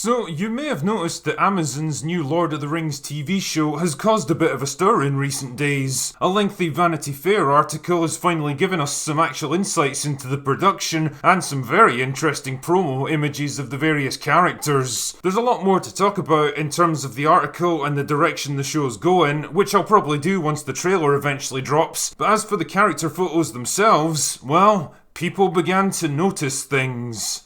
So, you may have noticed that Amazon's new Lord of the Rings TV show has caused a bit of a stir in recent days. A lengthy Vanity Fair article has finally given us some actual insights into the production and some very interesting promo images of the various characters. There's a lot more to talk about in terms of the article and the direction the show's going, which I'll probably do once the trailer eventually drops, but as for the character photos themselves, well, people began to notice things.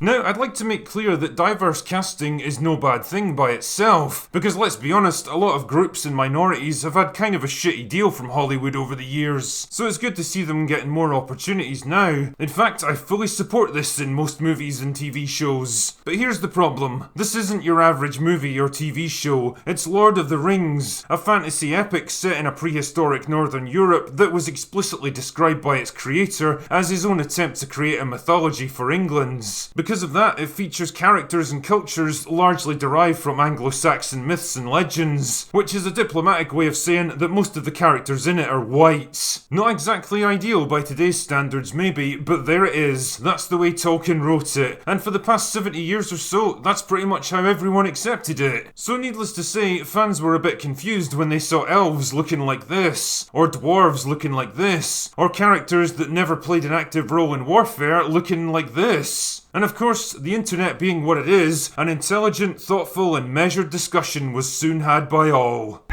Now, I'd like to make clear that diverse casting is no bad thing by itself, because let's be honest, a lot of groups and minorities have had kind of a shitty deal from Hollywood over the years, so it's good to see them getting more opportunities now. In fact, I fully support this in most movies and TV shows. But here's the problem. This isn't your average movie or TV show, it's Lord of the Rings, a fantasy epic set in a prehistoric Northern Europe that was explicitly described by its creator as his own attempt to create a mythology for England. Because of that, it features characters and cultures largely derived from Anglo-Saxon myths and legends, which is a diplomatic way of saying that most of the characters in it are white. Not exactly ideal by today's standards maybe, but there it is. That's the way Tolkien wrote it, and for the past 70 years or so, that's pretty much how everyone accepted it. So needless to say, fans were a bit confused when they saw elves looking like this, or dwarves looking like this, or characters that never played an active role in warfare looking like this. And of course, the internet being what it is, an intelligent, thoughtful and measured discussion was soon had by all.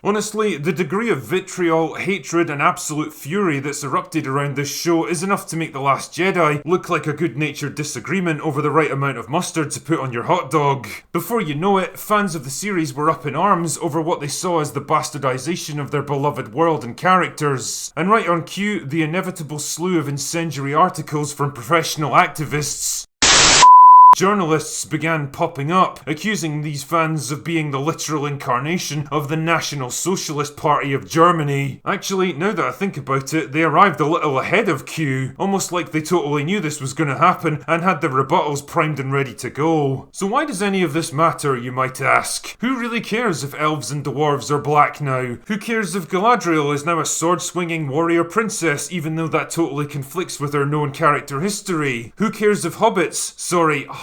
Honestly, the degree of vitriol, hatred and absolute fury that's erupted around this show is enough to make The Last Jedi look like a good-natured disagreement over the right amount of mustard to put on your hot dog. Before you know it, fans of the series were up in arms over what they saw as the bastardization of their beloved world and characters. And right on cue, the inevitable slew of incendiary articles from professional activists. Journalists began popping up, accusing these fans of being the literal incarnation of the National Socialist Party of Germany. Actually, now that I think about it, they arrived a little ahead of Q, almost like they totally knew this was going to happen and had their rebuttals primed and ready to go. So why does any of this matter, you might ask? Who really cares if elves and dwarves are black now? Who cares if Galadriel is now a sword-swinging warrior princess, even though that totally conflicts with her known character history? Who cares if hobbits,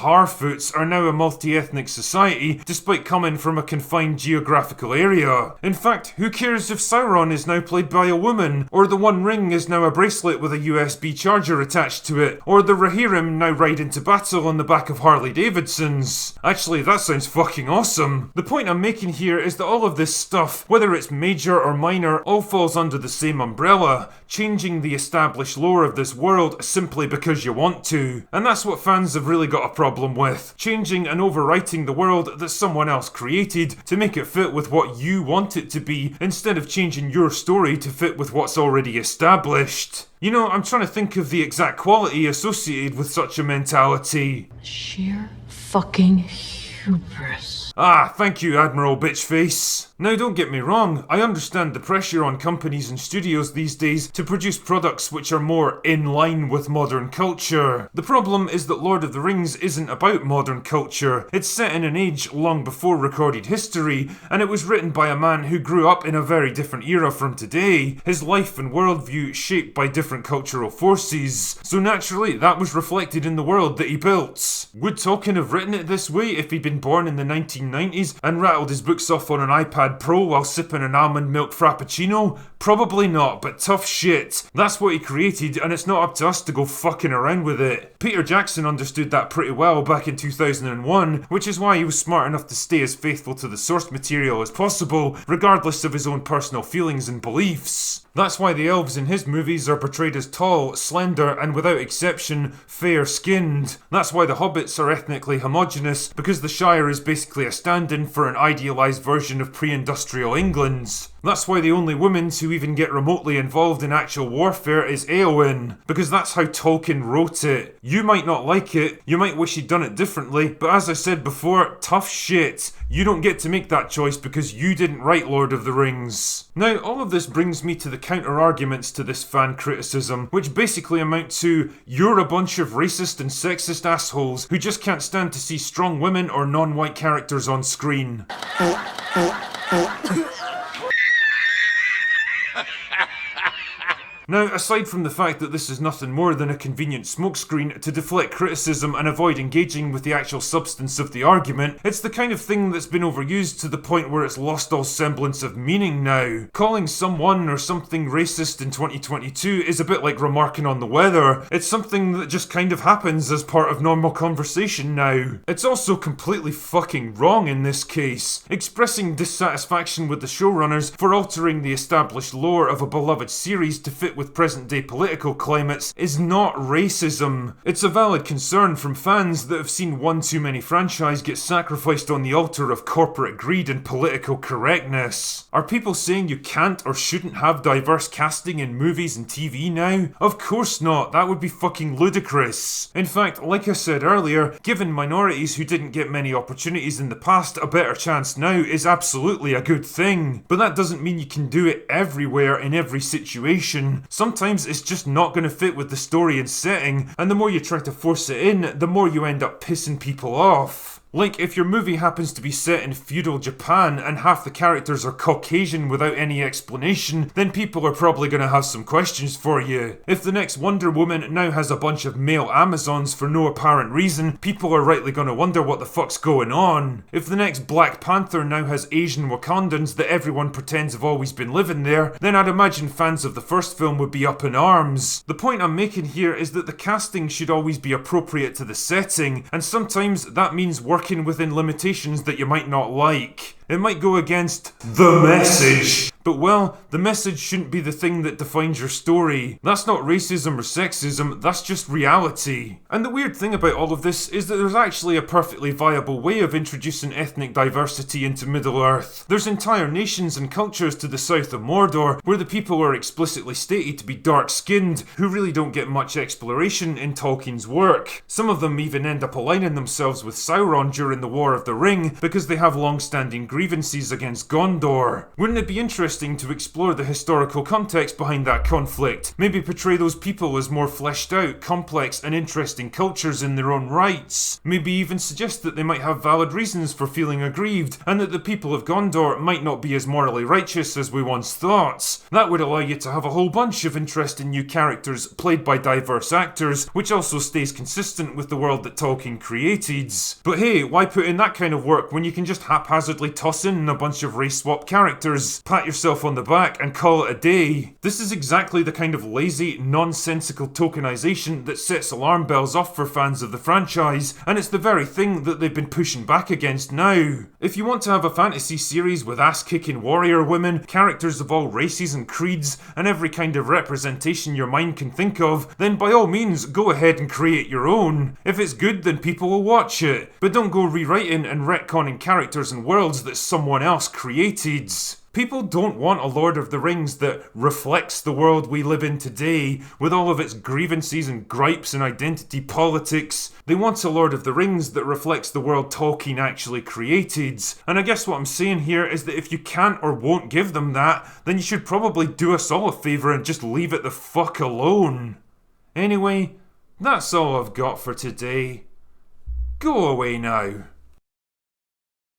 Harfoots are now a multi-ethnic society, despite coming from a confined geographical area? In fact, who cares if Sauron is now played by a woman, or the One Ring is now a bracelet with a USB charger attached to it, or the Rohirrim now ride into battle on the back of Harley Davidsons? Actually, that sounds fucking awesome. The point I'm making here is that all of this stuff, whether it's major or minor, all falls under the same umbrella, changing the established lore of this world simply because you want to. And that's what fans have really got a problem with. Changing and overwriting the world that someone else created to make it fit with what you want it to be, instead of changing your story to fit with what's already established. You know, I'm trying to think of the exact quality associated with such a mentality. Sheer fucking hubris. Ah, thank you, Admiral Bitchface. Now don't get me wrong, I understand the pressure on companies and studios these days to produce products which are more in line with modern culture. The problem is that Lord of the Rings isn't about modern culture. It's set in an age long before recorded history, and it was written by a man who grew up in a very different era from today, his life and worldview shaped by different cultural forces. So naturally, that was reflected in the world that he built. Would Tolkien have written it this way if he'd been born in the 1990s and rattled his books off on an iPad Pro while sipping an almond milk frappuccino? Probably not, but tough shit. That's what he created, and it's not up to us to go fucking around with it. Peter Jackson understood that pretty well back in 2001, which is why he was smart enough to stay as faithful to the source material as possible, regardless of his own personal feelings and beliefs. That's why the elves in his movies are portrayed as tall, slender, and without exception, fair-skinned. That's why the hobbits are ethnically homogenous, because the Shire is basically a stand-in for an idealised version of pre-industrial England. That's why the only woman to even get remotely involved in actual warfare is Éowyn, because that's how Tolkien wrote it. You might not like it, you might wish he'd done it differently, but as I said before, tough shit. You don't get to make that choice because you didn't write Lord of the Rings. Now, all of this brings me to the counter-arguments to this fan criticism, which basically amount to, you're a bunch of racist and sexist assholes who just can't stand to see strong women or non-white characters on screen. Now, aside from the fact that this is nothing more than a convenient smokescreen to deflect criticism and avoid engaging with the actual substance of the argument, it's the kind of thing that's been overused to the point where it's lost all semblance of meaning now. Calling someone or something racist in 2022 is a bit like remarking on the weather. It's something that just kind of happens as part of normal conversation now. It's also completely fucking wrong in this case. Expressing dissatisfaction with the showrunners for altering the established lore of a beloved series to fit with present-day political climates is not racism. It's a valid concern from fans that have seen one too many franchise get sacrificed on the altar of corporate greed and political correctness. Are people saying you can't or shouldn't have diverse casting in movies and TV now? Of course not, that would be fucking ludicrous. In fact, like I said earlier, giving minorities who didn't get many opportunities in the past a better chance now is absolutely a good thing. But that doesn't mean you can do it everywhere in every situation. Sometimes it's just not going to fit with the story and setting, and the more you try to force it in, the more you end up pissing people off. Like, if your movie happens to be set in feudal Japan and half the characters are Caucasian without any explanation, then people are probably going to have some questions for you. If the next Wonder Woman now has a bunch of male Amazons for no apparent reason, people are rightly going to wonder what the fuck's going on. If the next Black Panther now has Asian Wakandans that everyone pretends have always been living there, then I'd imagine fans of the first film would be up in arms. The point I'm making here is that the casting should always be appropriate to the setting, and sometimes that means working within limitations that you might not like. It might go against the message. But well, the message shouldn't be the thing that defines your story. That's not racism or sexism, that's just reality. And the weird thing about all of this is that there's actually a perfectly viable way of introducing ethnic diversity into Middle-earth. There's entire nations and cultures to the south of Mordor where the people are explicitly stated to be dark-skinned, who really don't get much exploration in Tolkien's work. Some of them even end up aligning themselves with Sauron during the War of the Ring because they have long-standing grievances against Gondor. Wouldn't it be interesting to explore the historical context behind that conflict? Maybe portray those people as more fleshed out, complex and interesting cultures in their own rights. Maybe even suggest that they might have valid reasons for feeling aggrieved, and that the people of Gondor might not be as morally righteous as we once thought. That would allow you to have a whole bunch of interesting new characters played by diverse actors, which also stays consistent with the world that Tolkien created. But hey, why put in that kind of work when you can just haphazardly toss in a bunch of race swap characters, pat yourself on the back and call it a day? This is exactly the kind of lazy, nonsensical tokenization that sets alarm bells off for fans of the franchise, and it's the very thing that they've been pushing back against now. If you want to have a fantasy series with ass-kicking warrior women, characters of all races and creeds, and every kind of representation your mind can think of, then by all means go ahead and create your own. If it's good, then people will watch it, but don't go rewriting and retconning characters and worlds that someone else created. People don't want a Lord of the Rings that reflects the world we live in today, with all of its grievances and gripes and identity politics. They want a Lord of the Rings that reflects the world Tolkien actually created. And I guess what I'm saying here is that if you can't or won't give them that, then you should probably do us all a favour and just leave it the fuck alone. Anyway, that's all I've got for today. Go away now.